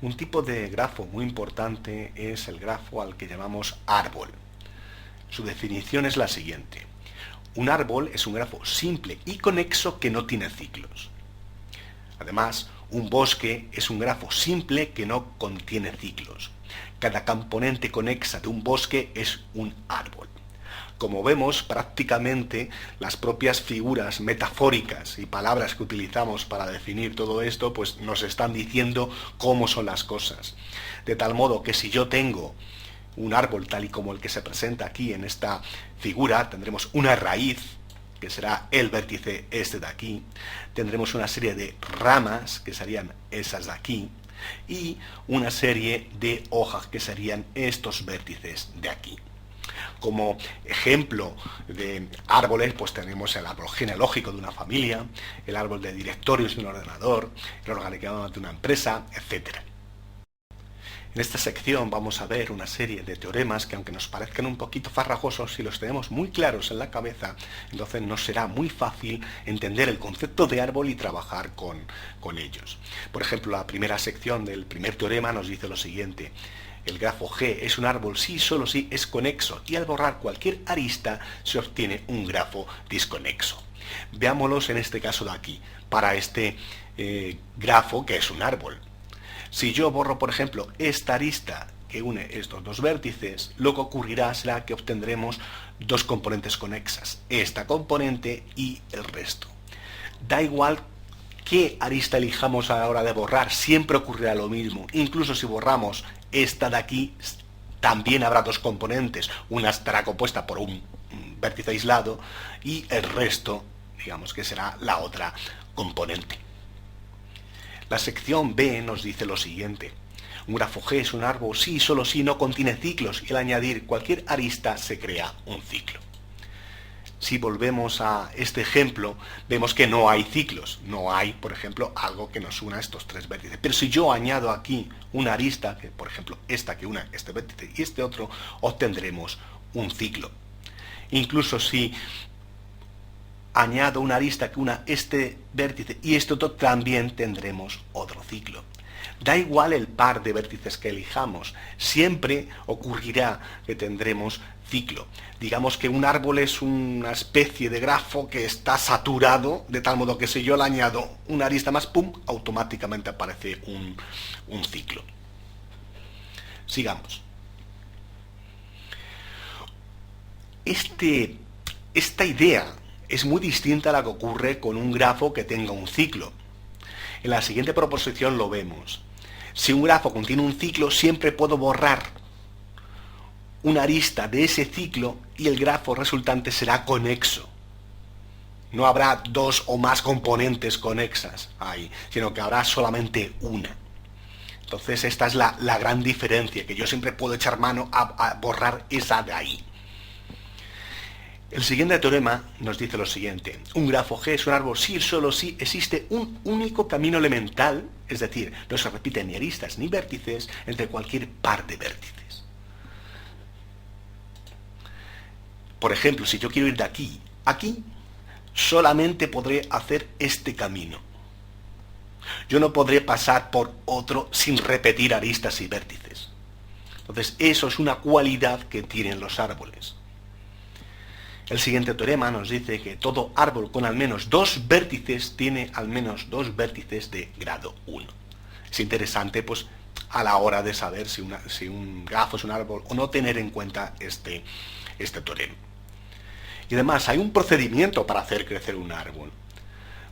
Un tipo de grafo muy importante es el grafo al que llamamos árbol. Su definición es la siguiente. Un árbol es un grafo simple y conexo que no tiene ciclos. Además, un bosque es un grafo simple que no contiene ciclos. Cada componente conexa de un bosque es un árbol. Como vemos, prácticamente las propias figuras metafóricas y palabras que utilizamos para definir todo esto, pues nos están diciendo cómo son las cosas. De tal modo que si yo tengo un árbol tal y como el que se presenta aquí en esta figura, tendremos una raíz, que será el vértice este de aquí, tendremos una serie de ramas, que serían esas de aquí, y una serie de hojas, que serían estos vértices de aquí. Como ejemplo de árboles, pues tenemos el árbol genealógico de una familia, el árbol de directorios de un ordenador, el organigrama de una empresa, etc. En esta sección vamos a ver una serie de teoremas que, aunque nos parezcan un poquito farragosos, si los tenemos muy claros en la cabeza, entonces nos será muy fácil entender el concepto de árbol y trabajar con ellos. Por ejemplo, la primera sección del primer teorema nos dice lo siguiente. El grafo G es un árbol si solo si es conexo, y al borrar cualquier arista se obtiene un grafo disconexo. Veámoslos en este caso de aquí, para este grafo que es un árbol. Si yo borro, por ejemplo, esta arista que une estos dos vértices, lo que ocurrirá será que obtendremos dos componentes conexas, esta componente y el resto. Da igual qué arista elijamos a la hora de borrar, siempre ocurrirá lo mismo. Incluso si borramos esta de aquí, también habrá dos componentes. Una estará compuesta por un vértice aislado y el resto, digamos que será la otra componente. La sección B nos dice lo siguiente. Un grafo G es un árbol si y solo si no contiene ciclos, y al añadir cualquier arista se crea un ciclo. Si volvemos a este ejemplo, vemos que no hay ciclos. No hay, por ejemplo, algo que nos una a estos tres vértices. Pero si yo añado aquí una arista, que por ejemplo esta que una este vértice y este otro, obtendremos un ciclo. Incluso si añado una arista que una este vértice y este otro, también tendremos otro ciclo. Da igual el par de vértices que elijamos, siempre ocurrirá que tendremos ciclo. Digamos que un árbol es una especie de grafo que está saturado, de tal modo que si yo le añado una arista más, ¡pum!, automáticamente aparece un ciclo. Sigamos. Esta idea es muy distinta a la que ocurre con un grafo que tenga un ciclo. En la siguiente proposición lo vemos. Si un grafo contiene un ciclo, siempre puedo borrar una arista de ese ciclo y el grafo resultante será conexo. No habrá dos o más componentes conexas ahí, sino que habrá solamente una. Entonces esta es la gran diferencia, que yo siempre puedo echar mano a borrar esa de ahí. El siguiente teorema nos dice lo siguiente. Un grafo G es un árbol si y solo si existe un único camino elemental, es decir, no se repiten ni aristas ni vértices entre cualquier par de vértices. Por ejemplo, si yo quiero ir de aquí a aquí, solamente podré hacer este camino. Yo no podré pasar por otro sin repetir aristas y vértices. Entonces, eso es una cualidad que tienen los árboles. El siguiente teorema nos dice que todo árbol con al menos dos vértices tiene al menos dos vértices de grado 1. Es interesante, pues, a la hora de saber si un grafo es un árbol o no, tener en cuenta este teorema. Y además hay un procedimiento para hacer crecer un árbol.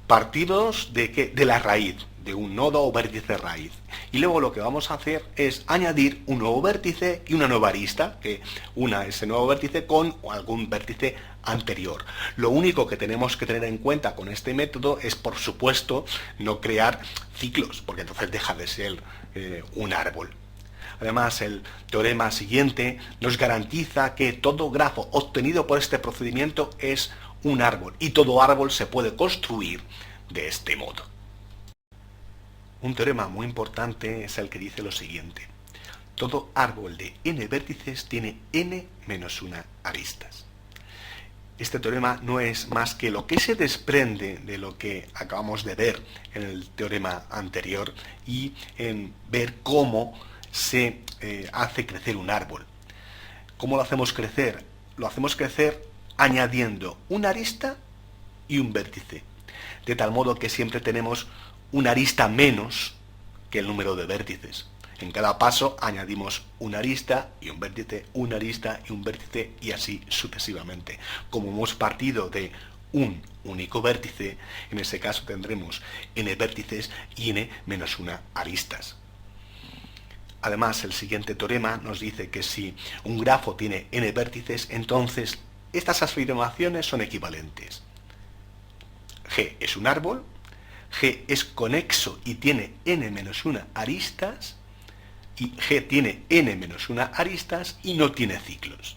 Partimos de la raíz, de un nodo o vértice raíz. Y luego lo que vamos a hacer es añadir un nuevo vértice y una nueva arista, que una ese nuevo vértice con algún vértice anterior. Lo único que tenemos que tener en cuenta con este método es, por supuesto, no crear ciclos, porque entonces deja de ser un árbol. Además, el teorema siguiente nos garantiza que todo grafo obtenido por este procedimiento es un árbol, y todo árbol se puede construir de este modo. Un teorema muy importante es el que dice lo siguiente. Todo árbol de n vértices tiene n menos 1 aristas. este teorema no es más que lo que se desprende de lo que acabamos de ver en el teorema anterior y en ver cómo se hace crecer un árbol. ¿Cómo lo hacemos crecer? Lo hacemos crecer añadiendo una arista y un vértice, de tal modo que siempre tenemos una arista menos que el número de vértices. En cada paso añadimos una arista y un vértice, una arista y un vértice, y así sucesivamente. Como hemos partido de un único vértice, en ese caso tendremos n vértices y n menos una aristas. Además, el siguiente teorema nos dice que si un grafo tiene n vértices, entonces estas afirmaciones son equivalentes. G es un árbol, G es conexo y tiene n menos una aristas, y G tiene n menos una aristas y no tiene ciclos.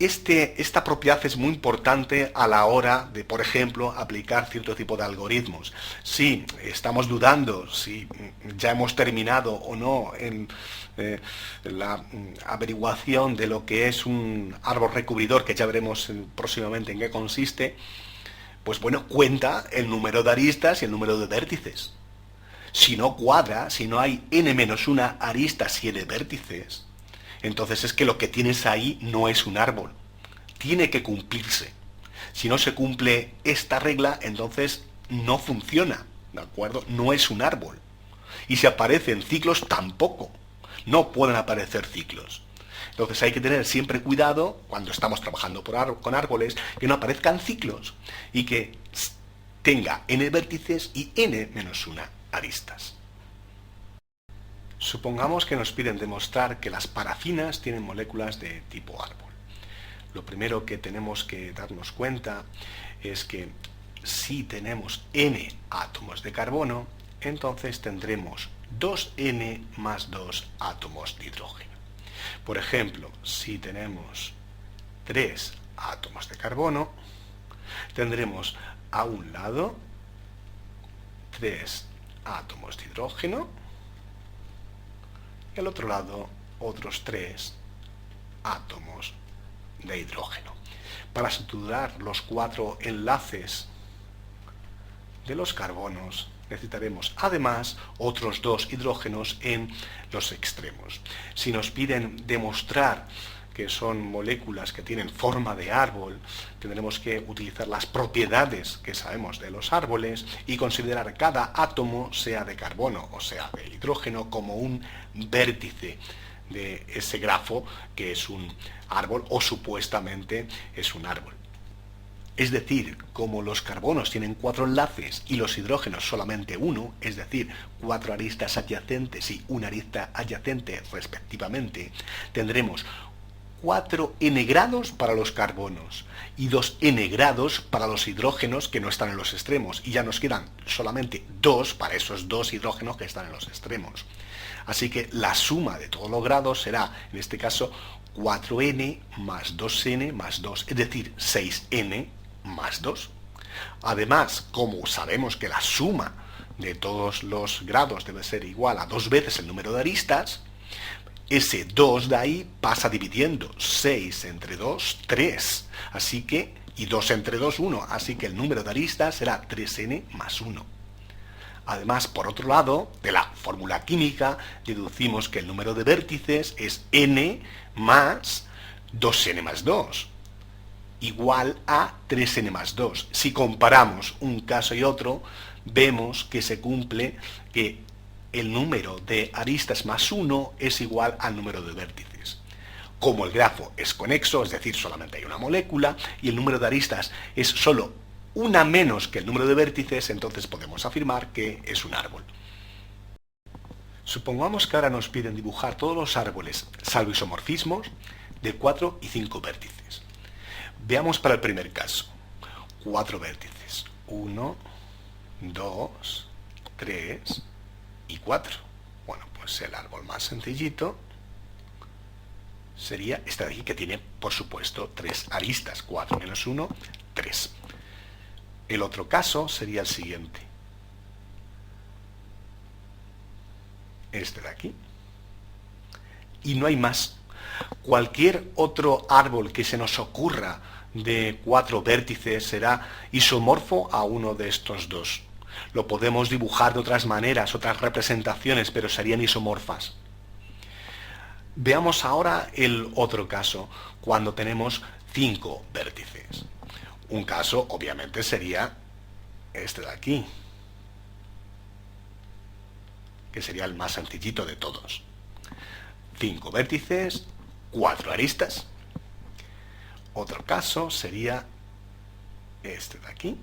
Esta propiedad es muy importante a la hora de, por ejemplo, aplicar cierto tipo de algoritmos. Si estamos dudando si ya hemos terminado o no en la averiguación de lo que es un árbol recubridor, que ya veremos próximamente en qué consiste, pues bueno, cuenta el número de aristas y el número de vértices. Si no cuadra, si no hay n menos una aristas y n vértices, entonces es que lo que tienes ahí no es un árbol. Tiene que cumplirse. Si no se cumple esta regla, entonces no funciona, ¿de acuerdo? No es un árbol. Y si aparecen ciclos, tampoco. No pueden aparecer ciclos. Entonces hay que tener siempre cuidado, cuando estamos trabajando con árboles, que no aparezcan ciclos y que tenga n vértices y n menos una aristas. Supongamos que nos piden demostrar que las parafinas tienen moléculas de tipo árbol. Lo primero que tenemos que darnos cuenta es que si tenemos n átomos de carbono, entonces tendremos 2n más 2 átomos de hidrógeno. Por ejemplo, si tenemos 3 átomos de carbono, tendremos a un lado 3 átomos de hidrógeno y al otro lado otros 3 átomos de hidrógeno. Para estudiar los 4 enlaces de los carbonos necesitaremos además otros 2 hidrógenos en los extremos. Si nos piden demostrar que son moléculas que tienen forma de árbol, tendremos que utilizar las propiedades que sabemos de los árboles y considerar cada átomo, sea de carbono o sea de hidrógeno, como un vértice de ese grafo que es un árbol o supuestamente es un árbol. Es decir, como los carbonos tienen 4 enlaces y los hidrógenos solamente uno, es decir, 4 aristas adyacentes y una arista adyacente respectivamente, tendremos 4n grados para los carbonos y 2n grados para los hidrógenos que no están en los extremos, y ya nos quedan solamente 2 para esos 2 hidrógenos que están en los extremos. Así que la suma de todos los grados será, en este caso, 4n más 2n más 2, es decir, 6n más 2. Además, como sabemos que la suma de todos los grados debe ser igual a 2 veces el número de aristas, ese 2 de ahí pasa dividiendo. 6 entre 2, 3. Así que, y 2 entre 2, 1. Así que el número de aristas será 3n más 1. Además, por otro lado, de la fórmula química, deducimos que el número de vértices es n más 2n más 2, igual a 3n más 2. Si comparamos un caso y otro, vemos que se cumple que el número de aristas más 1 es igual al número de vértices. Como el grafo es conexo, es decir, solamente hay una molécula, y el número de aristas es solo una menos que el número de vértices, entonces podemos afirmar que es un árbol. Supongamos que ahora nos piden dibujar todos los árboles, salvo isomorfismos, de 4 y 5 vértices. Veamos para el primer caso. 4 vértices. 1, 2, 3 y 4. Bueno, pues el árbol más sencillito sería este de aquí, que tiene, por supuesto, 3 aristas. 4 menos 1, 3. El otro caso sería el siguiente. Este de aquí. Y no hay más. Cualquier otro árbol que se nos ocurra de 4 vértices será isomorfo a uno de estos dos. Lo podemos dibujar de otras maneras, otras representaciones, pero serían isomorfas. Veamos ahora el otro caso, cuando tenemos 5 vértices. Un caso, obviamente, sería este de aquí, que sería el más sencillito de todos. 5 vértices, 4 aristas. Otro caso sería este de aquí.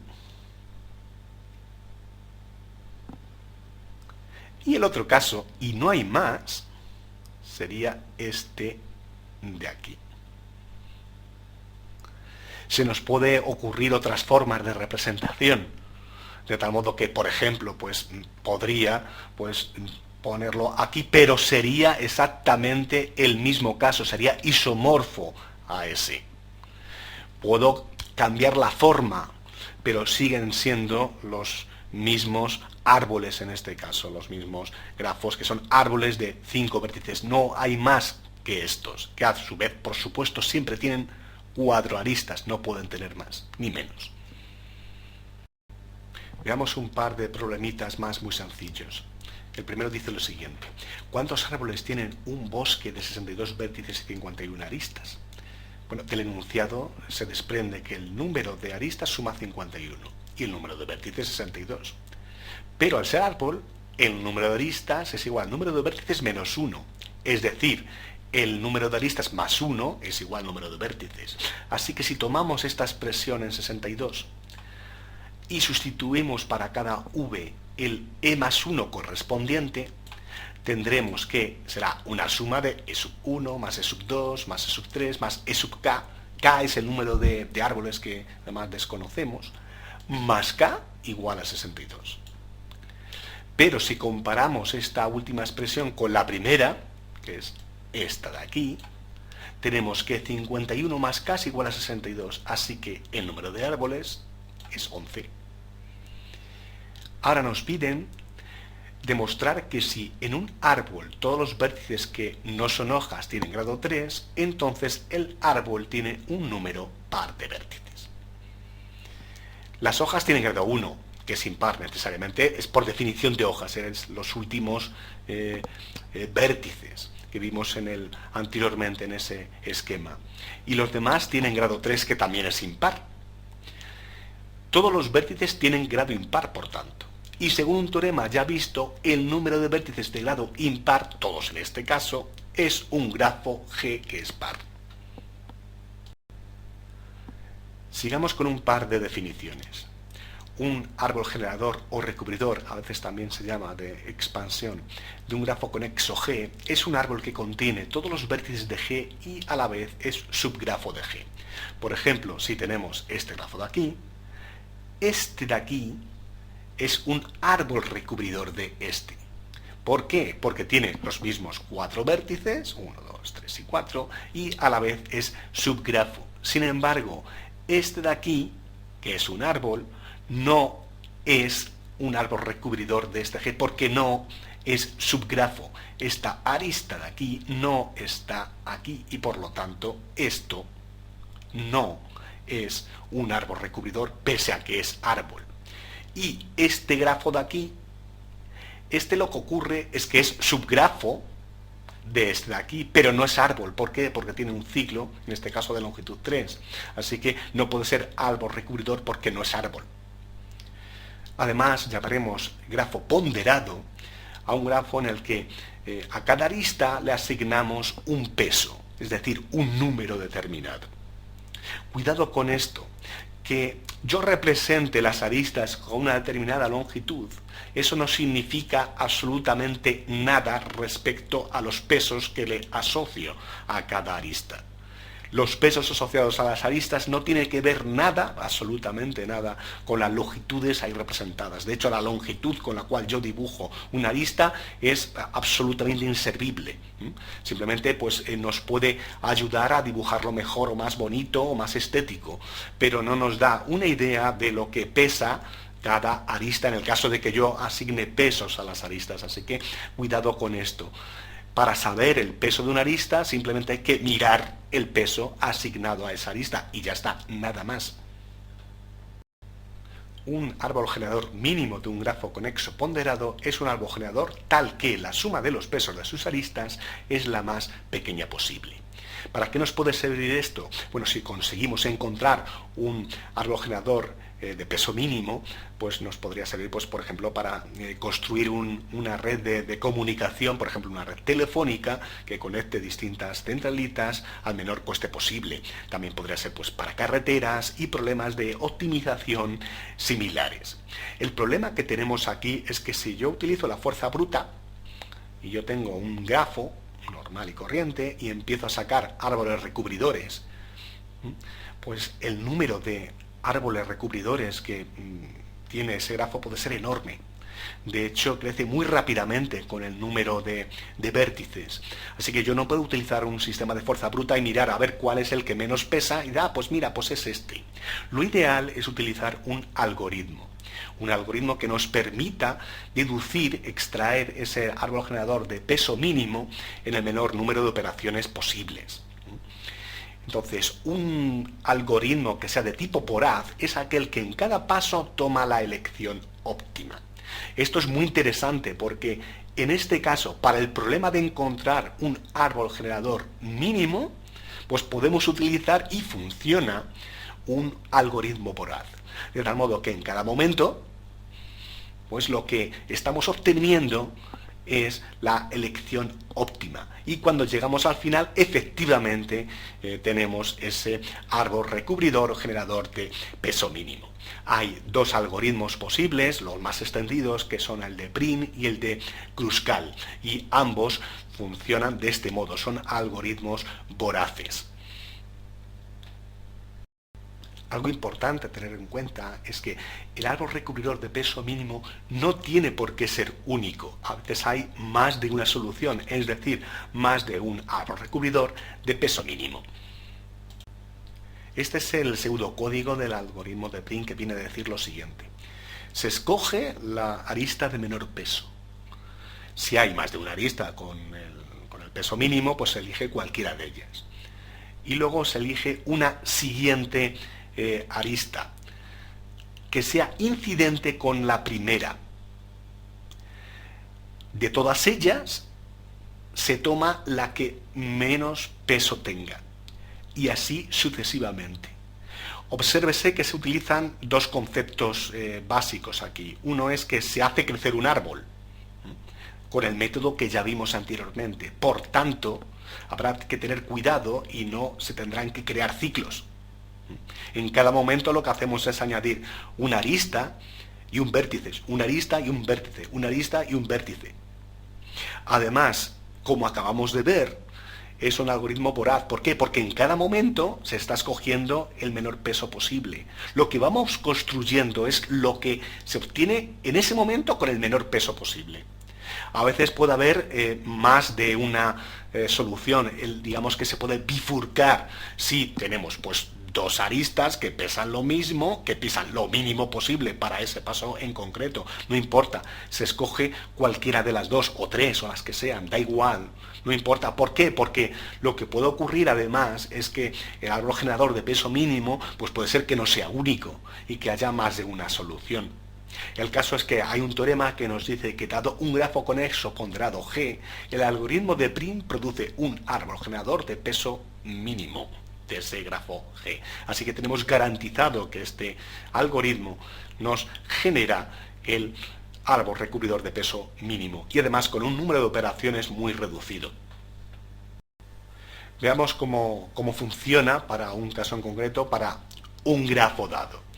Y el otro caso, y no hay más, sería este de aquí. Se nos puede ocurrir otras formas de representación, de tal modo que, por ejemplo, podría ponerlo aquí, pero sería exactamente el mismo caso, sería isomorfo a ese. Puedo cambiar la forma, pero siguen siendo los mismos árboles en este caso, los mismos grafos, que son árboles de 5 vértices. No hay más que estos, que a su vez, por supuesto, siempre tienen 4 aristas, no pueden tener más, ni menos. Veamos un par de problemitas más muy sencillos. El primero dice lo siguiente: ¿cuántos árboles tienen un bosque de 62 vértices y 51 aristas? Bueno, del enunciado se desprende que el número de aristas suma 51 y el número de vértices 62. Pero al ser árbol, el número de aristas es igual al número de vértices menos 1. Es decir, el número de aristas más 1 es igual al número de vértices. Así que si tomamos esta expresión en 62 y sustituimos para cada v el e más 1 correspondiente, tendremos que será una suma de e sub 1 más e sub 2 más e sub 3 más e sub k. K es el número de árboles que además desconocemos, más k igual a 62. Pero si comparamos esta última expresión con la primera, que es esta de aquí, tenemos que 51 más k es igual a 62, así que el número de árboles es 11. Ahora nos piden demostrar que si en un árbol todos los vértices que no son hojas tienen grado 3, entonces el árbol tiene un número par de vértices. Las hojas tienen grado 1, que es impar necesariamente, es por definición de hojas, es los últimos vértices que vimos anteriormente en ese esquema. Y los demás tienen grado 3, que también es impar. Todos los vértices tienen grado impar, por tanto. Y según un teorema ya visto, el número de vértices de grado impar, todos en este caso, es un grafo G que es par. Sigamos con un par de definiciones. Un árbol generador o recubridor, a veces también se llama de expansión, de un grafo conexo G, es un árbol que contiene todos los vértices de G y a la vez es subgrafo de G. Por ejemplo, si tenemos este grafo de aquí, este de aquí es un árbol recubridor de este. ¿Por qué? Porque tiene los mismos 4 vértices, 1, 2, 3 y 4, y a la vez es subgrafo. Sin embargo, este de aquí, que es un árbol, no es un árbol recubridor de este G, porque no es subgrafo. Esta arista de aquí no está aquí, y por lo tanto, esto no es un árbol recubridor, pese a que es árbol. Y este grafo de aquí, lo que ocurre es que es subgrafo de este de aquí, pero no es árbol. ¿Por qué? Porque tiene un ciclo, en este caso de longitud 3. Así que no puede ser árbol recubridor porque no es árbol. Además, llamaremos grafo ponderado a un grafo en el que a cada arista le asignamos un peso, es decir, un número determinado. Cuidado con esto, que yo represente las aristas con una determinada longitud, eso no significa absolutamente nada respecto a los pesos que le asocio a cada arista. Los pesos asociados a las aristas no tienen que ver nada, absolutamente nada, con las longitudes ahí representadas. De hecho, la longitud con la cual yo dibujo una arista es absolutamente inservible. Simplemente nos puede ayudar a dibujarlo mejor o más bonito o más estético, pero no nos da una idea de lo que pesa cada arista en el caso de que yo asigne pesos a las aristas. Así que cuidado con esto. Para saber el peso de una arista, simplemente hay que mirar el peso asignado a esa arista y ya está, nada más. Un árbol generador mínimo de un grafo conexo ponderado es un árbol generador tal que la suma de los pesos de sus aristas es la más pequeña posible. ¿Para qué nos puede servir esto? Bueno, si conseguimos encontrar un árbol generador de peso mínimo, pues nos podría servir, pues, por ejemplo, para construir una red de comunicación, por ejemplo, una red telefónica que conecte distintas centralitas al menor coste posible. También podría ser, pues, para carreteras y problemas de optimización similares. El problema que tenemos aquí es que si yo utilizo la fuerza bruta y yo tengo un grafo normal y corriente y empiezo a sacar árboles recubridores, pues el número de árboles recubridores que tiene ese grafo puede ser enorme. De hecho, crece muy rápidamente con el número de vértices. Así que yo no puedo utilizar un sistema de fuerza bruta y mirar a ver cuál es el que menos pesa y pues mira, pues es este. Lo ideal es utilizar un algoritmo que nos permita deducir, extraer ese árbol generador de peso mínimo en el menor número de operaciones posibles. Entonces, un algoritmo que sea de tipo voraz es aquel que en cada paso toma la elección óptima. Esto es muy interesante porque en este caso, para el problema de encontrar un árbol generador mínimo, pues podemos utilizar y funciona un algoritmo voraz. De tal modo que en cada momento, pues lo que estamos obteniendo es la elección óptima. Y cuando llegamos al final, efectivamente, tenemos ese árbol recubridor o generador de peso mínimo. Hay dos algoritmos posibles, los más extendidos, que son el de Prin y el de Kruskal. Y ambos funcionan de este modo, son algoritmos voraces. Algo importante a tener en cuenta es que el árbol recubridor de peso mínimo no tiene por qué ser único. A veces hay más de una solución, es decir, más de un árbol recubridor de peso mínimo. Este es el pseudocódigo del algoritmo de Prin, que viene a decir lo siguiente. Se escoge la arista de menor peso. Si hay más de una arista con el peso mínimo, pues se elige cualquiera de ellas. Y luego se elige una siguiente arista que sea incidente con la primera. De todas ellas se toma la que menos peso tenga y así sucesivamente. Obsérvese que se utilizan dos conceptos básicos aquí. Uno es que se hace crecer un árbol con el método que ya vimos anteriormente. Por tanto, habrá que tener cuidado y no se tendrán que crear ciclos. En cada momento lo que hacemos es añadir una arista y un vértice, una arista y un vértice, una arista y un vértice. Además, como acabamos de ver, es un algoritmo voraz. ¿Por qué? Porque en cada momento se está escogiendo el menor peso posible. Lo que vamos construyendo es lo que se obtiene en ese momento con el menor peso posible. A veces puede haber más de una solución, digamos que se puede bifurcar si tenemos pues dos aristas que pesan lo mismo, que pesan lo mínimo posible para ese paso en concreto. No importa, se escoge cualquiera de las dos, o tres, o las que sean, da igual, no importa. ¿Por qué? Porque lo que puede ocurrir además es que el árbol generador de peso mínimo pues puede ser que no sea único y que haya más de una solución. El caso es que hay un teorema que nos dice que dado un grafo conexo ponderado G, el algoritmo de Prin produce un árbol generador de peso mínimo de ese grafo G. Así que tenemos garantizado que este algoritmo nos genera el árbol recubridor de peso mínimo y además con un número de operaciones muy reducido. Veamos cómo funciona para un caso en concreto, para un grafo dado.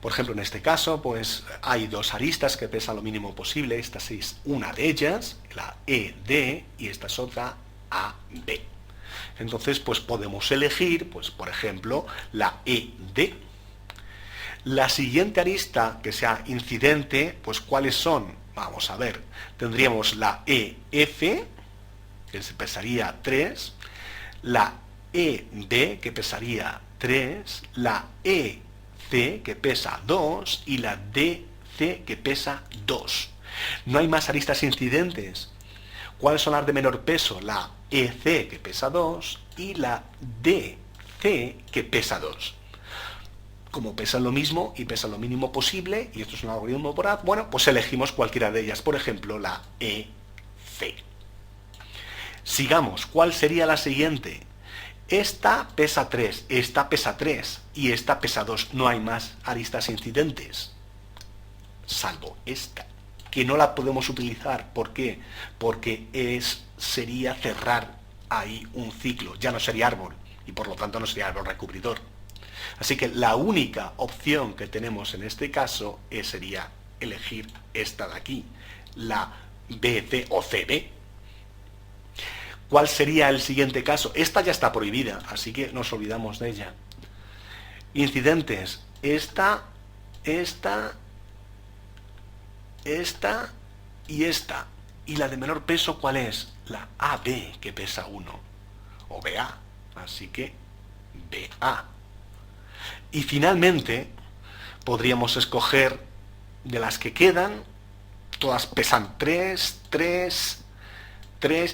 Por ejemplo, en este caso, pues hay dos aristas que pesan lo mínimo posible. Esta es una de ellas, la ED, y esta es otra AB. Entonces, pues podemos elegir, pues por ejemplo, la ED. La siguiente arista que sea incidente, pues ¿cuáles son? Vamos a ver, tendríamos la EF, que pesaría 3, la ED, que pesaría 3, la EC, que pesa 2, y la DC, que pesa 2. No hay más aristas incidentes. ¿Cuáles son las de menor peso? La EC, que pesa 2, y la DC, que pesa 2. Como pesan lo mismo y pesan lo mínimo posible, y esto es un algoritmo por A, bueno, pues elegimos cualquiera de ellas. Por ejemplo, la EC. Sigamos. ¿Cuál sería la siguiente? Esta pesa 3, esta pesa 3 y esta pesa 2. No hay más aristas incidentes, salvo esta, que no la podemos utilizar. ¿Por qué? Porque sería cerrar ahí un ciclo, ya no sería árbol, y por lo tanto no sería árbol recubridor. Así que la única opción que tenemos en este caso sería elegir esta de aquí, la BC o CB. ¿Cuál sería el siguiente caso? Esta ya está prohibida, así que nos olvidamos de ella. Incidentes. Esta y esta. ¿Y la de menor peso cuál es? La AB, que pesa 1. O BA. Así que BA. Y finalmente, podríamos escoger de las que quedan. Todas pesan 3,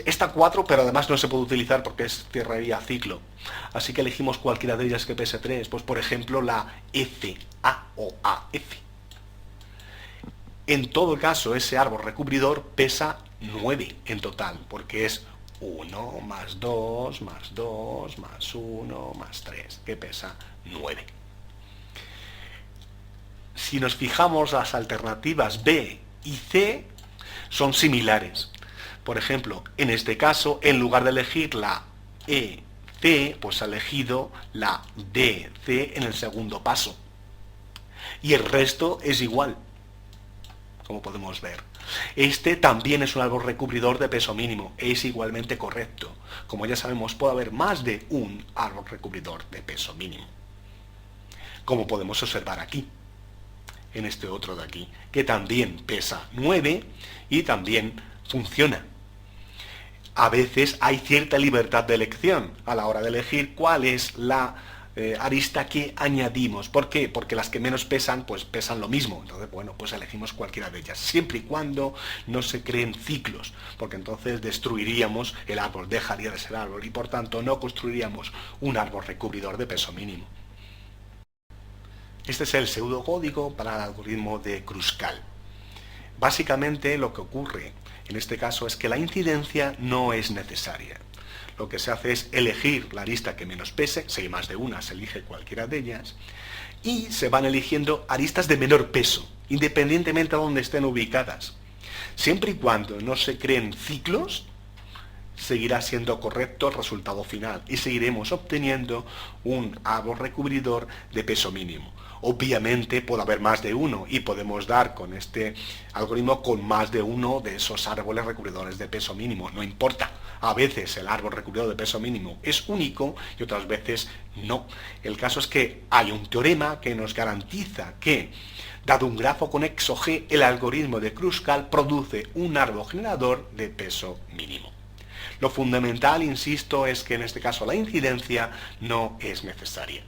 esta 4, pero además no se puede utilizar porque cerraría ciclo. Así que elegimos cualquiera de ellas que pese 3. Pues por ejemplo la FA o AF. En todo caso, ese árbol recubridor pesa 9 en total, porque es 1 más 2 más 2 más 1 más 3, que pesa 9. Si nos fijamos, las alternativas B y C son similares. Por ejemplo, en este caso, en lugar de elegir la EC, pues ha elegido la DC en el segundo paso. Y el resto es igual, como podemos ver. Este también es un árbol recubridor de peso mínimo, es igualmente correcto. Como ya sabemos, puede haber más de un árbol recubridor de peso mínimo, como podemos observar aquí, en este otro de aquí, que también pesa 9 y también funciona. A veces hay cierta libertad de elección a la hora de elegir cuál es la arista que añadimos. ¿Por qué? Porque las que menos pesan, pues pesan lo mismo. Entonces, bueno, pues elegimos cualquiera de ellas, siempre y cuando no se creen ciclos, porque entonces destruiríamos el árbol, dejaría de ser árbol, y por tanto no construiríamos un árbol recubridor de peso mínimo. Este es el pseudocódigo para el algoritmo de Kruskal. Básicamente lo que ocurre en este caso es que la incidencia no es necesaria. Lo que se hace es elegir la arista que menos pese, si hay más de una se elige cualquiera de ellas, y se van eligiendo aristas de menor peso, independientemente de donde estén ubicadas. Siempre y cuando no se creen ciclos, seguirá siendo correcto el resultado final y seguiremos obteniendo un árbol recubridor de peso mínimo. Obviamente puede haber más de uno y podemos dar con este algoritmo con más de uno de esos árboles recubridores de peso mínimo. No importa, a veces el árbol recubridor de peso mínimo es único y otras veces no. El caso es que hay un teorema que nos garantiza que, dado un grafo conexo G, el algoritmo de Kruskal produce un árbol generador de peso mínimo. Lo fundamental, insisto, es que en este caso la incidencia no es necesaria.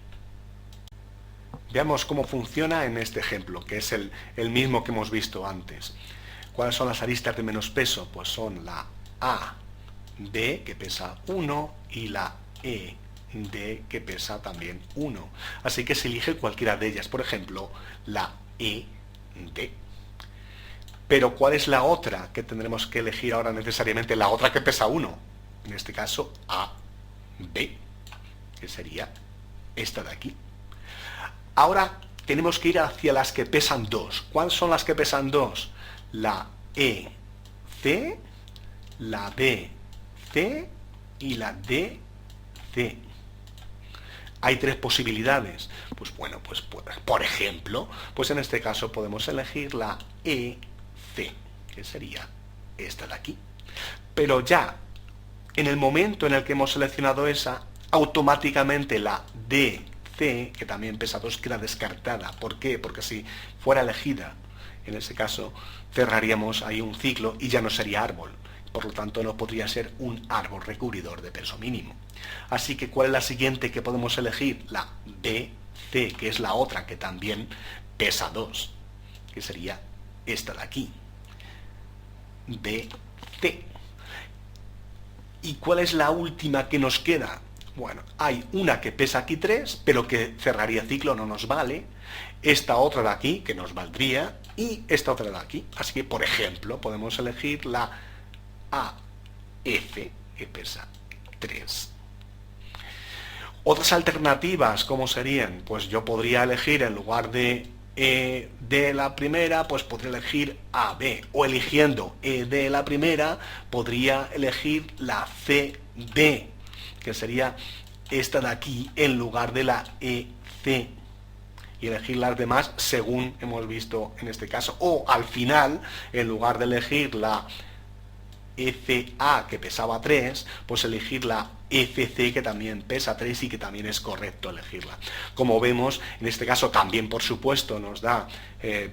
Veamos cómo funciona en este ejemplo, que es el mismo que hemos visto antes. ¿Cuáles son las aristas de menos peso? Pues son la AD, que pesa 1, y la ED, que pesa también 1. Así que se elige cualquiera de ellas, por ejemplo, la ED. Pero ¿cuál es la otra que tendremos que elegir ahora necesariamente? La otra que pesa 1. En este caso, AB, que sería esta de aquí. Ahora tenemos que ir hacia las que pesan 2. ¿Cuáles son las que pesan 2? La EC, la BC y la DC. Hay 3 posibilidades. Pues bueno, pues por ejemplo, pues en este caso podemos elegir la EC, que sería esta de aquí. Pero ya en el momento en el que hemos seleccionado esa, automáticamente la DC, que también pesa 2, queda descartada. ¿Por qué? Porque si fuera elegida, en ese caso, cerraríamos ahí un ciclo y ya no sería árbol. Por lo tanto, no podría ser un árbol recubridor de peso mínimo. Así que, ¿cuál es la siguiente que podemos elegir? La BC, que es la otra que también pesa 2, que sería esta de aquí. BC. ¿Y cuál es la última que nos queda? Bueno, hay una que pesa aquí 3, pero que cerraría ciclo, no nos vale. Esta otra de aquí, que nos valdría, y esta otra de aquí. Así que, por ejemplo, podemos elegir la AF, que pesa 3. Otras alternativas, ¿cómo serían? Pues yo podría elegir, en lugar de E de la primera, pues podría elegir AB. O eligiendo E de la primera, podría elegir la CD, que sería esta de aquí, en lugar de la EC. Y elegir las demás según hemos visto en este caso. O al final, en lugar de elegir la ECA, que pesaba 3, pues elegir la ECC, que también pesa 3 y que también es correcto elegirla. Como vemos, en este caso también, por supuesto, nos da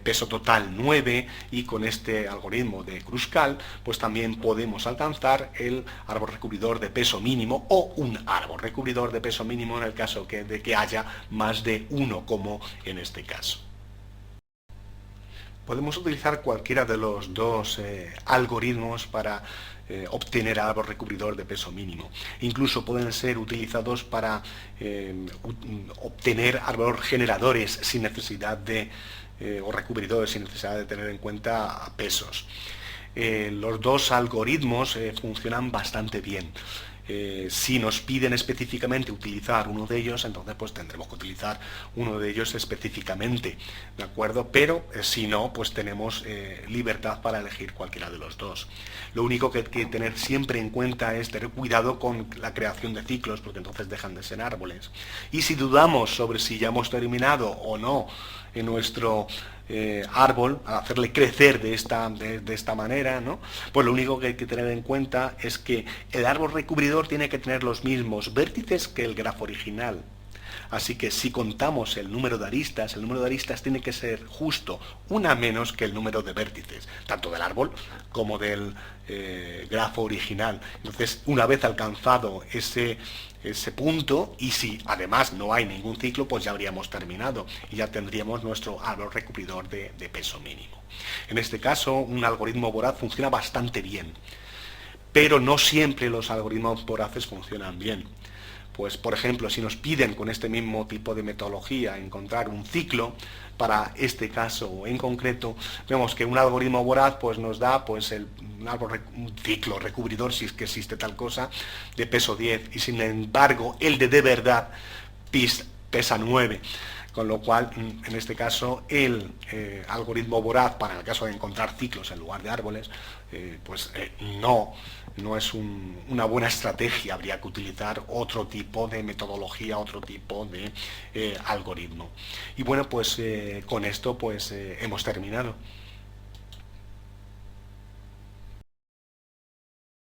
peso total 9, y con este algoritmo de Kruskal, pues también podemos alcanzar el árbol recubridor de peso mínimo, o un árbol recubridor de peso mínimo en el caso de que haya más de uno, como en este caso. Podemos utilizar cualquiera de los dos algoritmos para obtener árbol recubridor de peso mínimo. Incluso pueden ser utilizados para obtener árboles generadores sin necesidad de, o recubridores sin necesidad de tener en cuenta pesos. Los dos algoritmos funcionan bastante bien. Si nos piden específicamente utilizar uno de ellos, entonces pues tendremos que utilizar uno de ellos específicamente, ¿de acuerdo? Pero si no, pues tenemos libertad para elegir cualquiera de los dos. Lo único que hay que tener siempre en cuenta es tener cuidado con la creación de ciclos, porque entonces dejan de ser árboles. Y si dudamos sobre si ya hemos terminado o no en nuestro árbol, a hacerle crecer de esta manera, ¿no? Pues lo único que hay que tener en cuenta es que el árbol recubridor tiene que tener los mismos vértices que el grafo original. Así que si contamos el número de aristas tiene que ser justo una menos que el número de vértices, tanto del árbol como del grafo original. Entonces, una vez alcanzado ese punto, y si además no hay ningún ciclo, pues ya habríamos terminado y ya tendríamos nuestro árbol recubridor de peso mínimo. En este caso, un algoritmo voraz funciona bastante bien, pero no siempre los algoritmos voraces funcionan bien. Pues, por ejemplo, si nos piden con este mismo tipo de metodología encontrar un ciclo, para este caso en concreto, vemos que un algoritmo voraz pues nos da pues un ciclo recubridor, si es que existe tal cosa, de peso 10, y sin embargo el de verdad pesa 9. Con lo cual, en este caso, el algoritmo voraz, para el caso de encontrar ciclos en lugar de árboles, no es una buena estrategia. Habría que utilizar otro tipo de metodología, otro tipo de algoritmo. Y bueno, pues con esto hemos terminado.